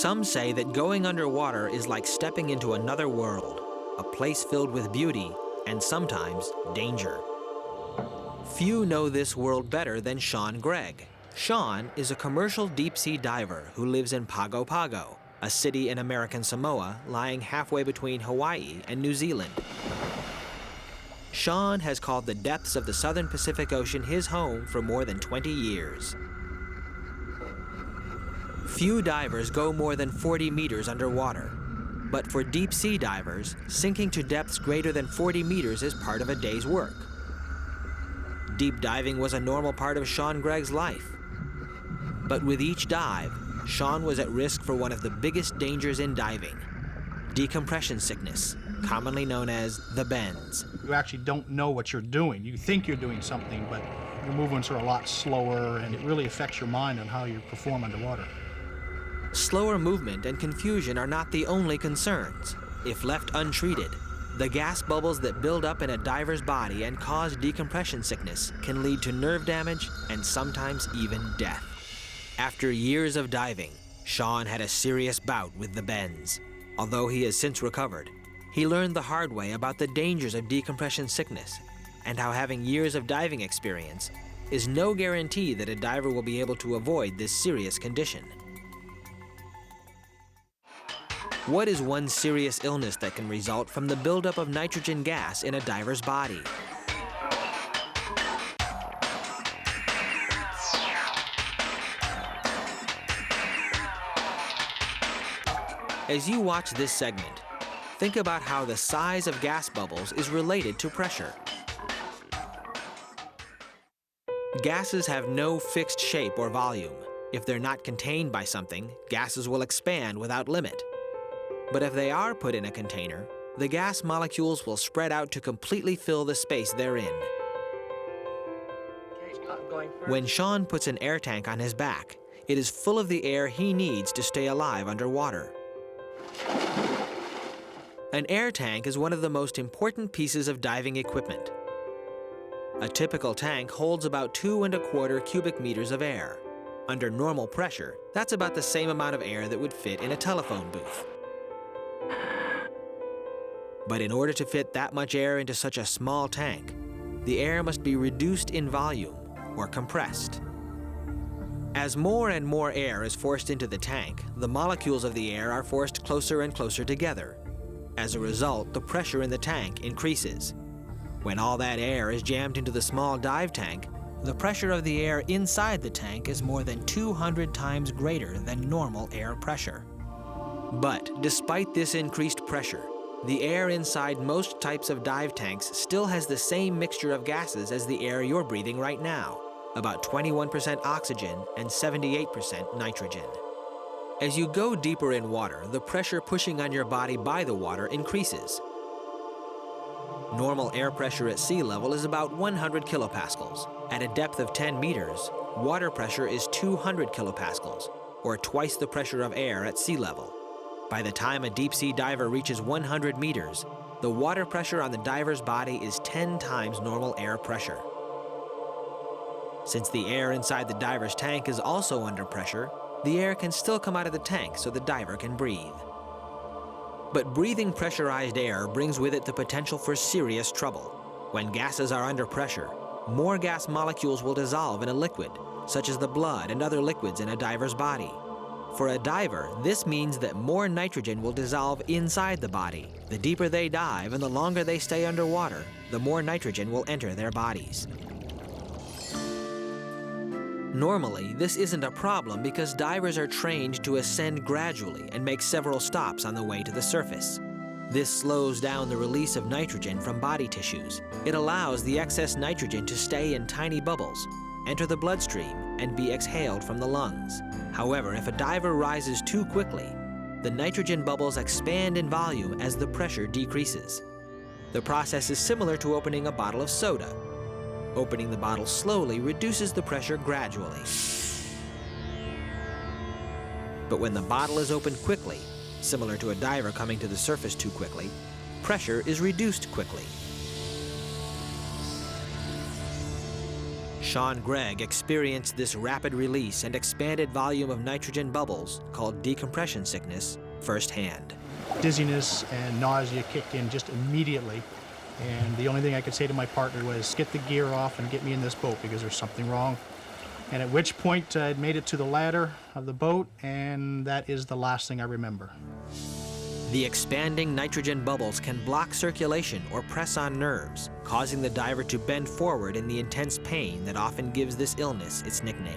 Some say that going underwater is like stepping into another world, a place filled with beauty and sometimes danger. Few know this world better than Sean Gregg. Sean is a commercial deep-sea diver who lives in Pago Pago, a city in American Samoa lying halfway between Hawaii and New Zealand. Sean has called the depths of the southern Pacific Ocean his home for more than 20 years. Few divers go more than 40 meters underwater, but for deep-sea divers, sinking to depths greater than 40 meters is part of a day's work. Deep diving was a normal part of Sean Gregg's life. But with each dive, Sean was at risk for one of the biggest dangers in diving: decompression sickness, commonly known as the bends. You actually don't know what you're doing. You think you're doing something, but your movements are a lot slower, and it really affects your mind on how you perform underwater. Slower movement and confusion are not the only concerns. If left untreated, the gas bubbles that build up in a diver's body and cause decompression sickness can lead to nerve damage and sometimes even death. After years of diving, Sean had a serious bout with the bends. Although he has since recovered, he learned the hard way about the dangers of decompression sickness and how having years of diving experience is no guarantee that a diver will be able to avoid this serious condition. What is one serious illness that can result from the buildup of nitrogen gas in a diver's body? As you watch this segment, think about how the size of gas bubbles is related to pressure. Gases have no fixed shape or volume. If they're not contained by something, gases will expand without limit. But if they are put in a container, the gas molecules will spread out to completely fill the space they're in. When Sean puts an air tank on his back, it is full of the air he needs to stay alive underwater. An air tank is one of the most important pieces of diving equipment. A typical tank holds about 2¼ cubic meters of air. Under normal pressure, that's about the same amount of air that would fit in a telephone booth. But in order to fit that much air into such a small tank, the air must be reduced in volume or compressed. As more and more air is forced into the tank, the molecules of the air are forced closer and closer together. As a result, the pressure in the tank increases. When all that air is jammed into the small dive tank, the pressure of the air inside the tank is more than 200 times greater than normal air pressure. But despite this increased pressure, the air inside most types of dive tanks still has the same mixture of gases as the air you're breathing right now, about 21% oxygen and 78% nitrogen. As you go deeper in water, the pressure pushing on your body by the water increases. Normal air pressure at sea level is about 100 kilopascals. At a depth of 10 meters, water pressure is 200 kilopascals, or twice the pressure of air at sea level. By the time a deep-sea diver reaches 100 meters, the water pressure on the diver's body is 10 times normal air pressure. Since the air inside the diver's tank is also under pressure, the air can still come out of the tank so the diver can breathe. But breathing pressurized air brings with it the potential for serious trouble. When gases are under pressure, more gas molecules will dissolve in a liquid, such as the blood and other liquids in a diver's body. For a diver, this means that more nitrogen will dissolve inside the body. The deeper they dive and the longer they stay underwater, the more nitrogen will enter their bodies. Normally, this isn't a problem because divers are trained to ascend gradually and make several stops on the way to the surface. This slows down the release of nitrogen from body tissues. It allows the excess nitrogen to stay in tiny bubbles, enter the bloodstream, and be exhaled from the lungs. However, if a diver rises too quickly, the nitrogen bubbles expand in volume as the pressure decreases. The process is similar to opening a bottle of soda. Opening the bottle slowly reduces the pressure gradually. But when the bottle is opened quickly, similar to a diver coming to the surface too quickly, pressure is reduced quickly. Sean Gregg experienced this rapid release and expanded volume of nitrogen bubbles, called decompression sickness, firsthand. Dizziness and nausea kicked in just immediately. And the only thing I could say to my partner was, get the gear off and get me in this boat because there's something wrong. And at which point I'd made it to the ladder of the boat, and that is the last thing I remember. The expanding nitrogen bubbles can block circulation or press on nerves, causing the diver to bend forward in the intense pain that often gives this illness its nickname.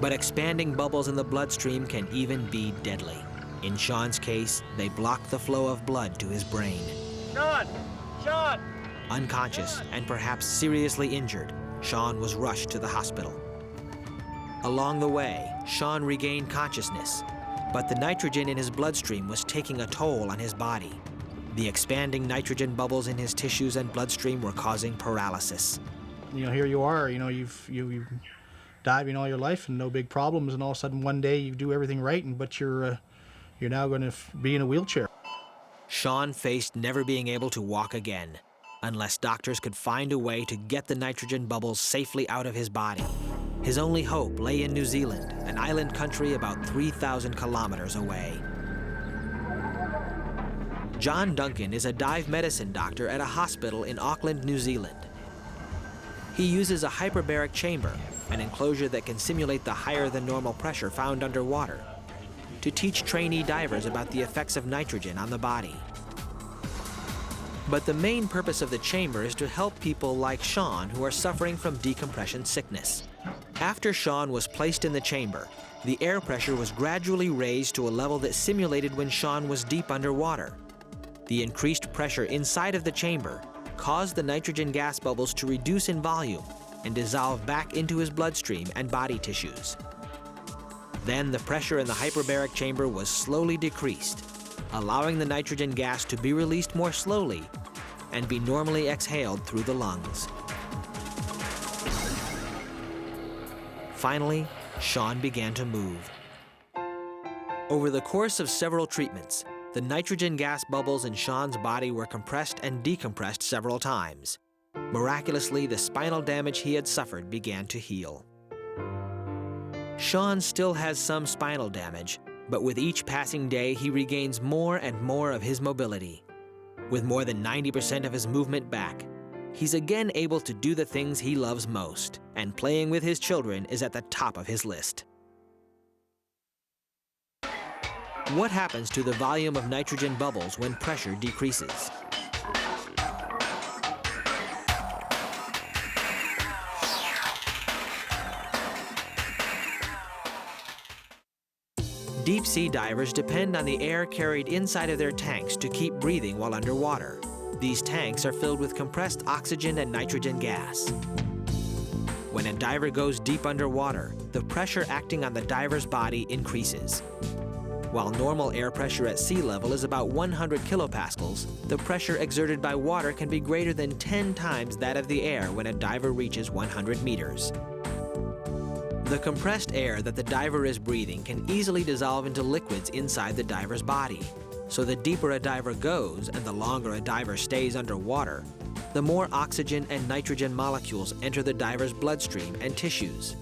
But expanding bubbles in the bloodstream can even be deadly. In Sean's case, they block the flow of blood to his brain. Sean! Sean! Unconscious and perhaps seriously injured, Sean was rushed to the hospital. Along the way, Sean regained consciousness, but the nitrogen in his bloodstream was taking a toll on his body. The expanding nitrogen bubbles in his tissues and bloodstream were causing paralysis. Here you are, you've diving all your life and no big problems, and all of a sudden one day you do everything right, but you're now going to be in a wheelchair. Sean faced never being able to walk again, unless doctors could find a way to get the nitrogen bubbles safely out of his body. His only hope lay in New Zealand, an island country about 3,000 kilometers away. John Duncan is a dive medicine doctor at a hospital in Auckland, New Zealand. He uses a hyperbaric chamber, an enclosure that can simulate the higher than normal pressure found underwater, to teach trainee divers about the effects of nitrogen on the body. But the main purpose of the chamber is to help people like Sean who are suffering from decompression sickness. After Sean was placed in the chamber, the air pressure was gradually raised to a level that simulated when Sean was deep underwater. The increased pressure inside of the chamber caused the nitrogen gas bubbles to reduce in volume and dissolve back into his bloodstream and body tissues. Then the pressure in the hyperbaric chamber was slowly decreased, allowing the nitrogen gas to be released more slowly and be normally exhaled through the lungs. Finally, Sean began to move. Over the course of several treatments, the nitrogen gas bubbles in Sean's body were compressed and decompressed several times. Miraculously, the spinal damage he had suffered began to heal. Sean still has some spinal damage, but with each passing day, he regains more and more of his mobility. With more than 90% of his movement back, he's again able to do the things he loves most, and playing with his children is at the top of his list. What happens to the volume of nitrogen bubbles when pressure decreases? Deep-sea divers depend on the air carried inside of their tanks to keep breathing while underwater. These tanks are filled with compressed oxygen and nitrogen gas. When a diver goes deep underwater, the pressure acting on the diver's body increases. While normal air pressure at sea level is about 100 kilopascals, the pressure exerted by water can be greater than 10 times that of the air when a diver reaches 100 meters. The compressed air that the diver is breathing can easily dissolve into liquids inside the diver's body. So the deeper a diver goes and the longer a diver stays underwater, the more oxygen and nitrogen molecules enter the diver's bloodstream and tissues.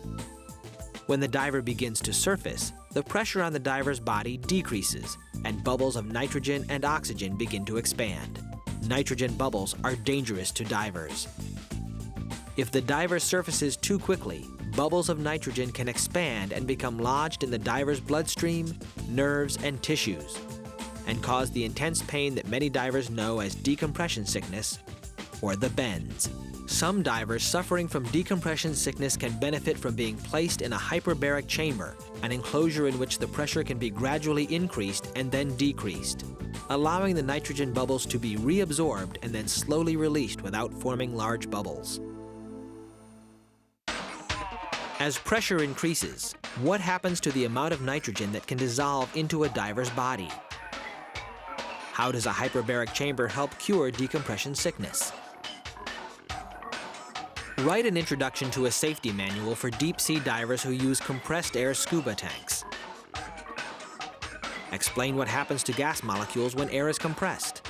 When the diver begins to surface, the pressure on the diver's body decreases and bubbles of nitrogen and oxygen begin to expand. Nitrogen bubbles are dangerous to divers. If the diver surfaces too quickly, bubbles of nitrogen can expand and become lodged in the diver's bloodstream, nerves, and tissues, and cause the intense pain that many divers know as decompression sickness, or the bends. Some divers suffering from decompression sickness can benefit from being placed in a hyperbaric chamber, an enclosure in which the pressure can be gradually increased and then decreased, allowing the nitrogen bubbles to be reabsorbed and then slowly released without forming large bubbles. As pressure increases, what happens to the amount of nitrogen that can dissolve into a diver's body? How does a hyperbaric chamber help cure decompression sickness? Write an introduction to a safety manual for deep-sea divers who use compressed air scuba tanks. Explain what happens to gas molecules when air is compressed.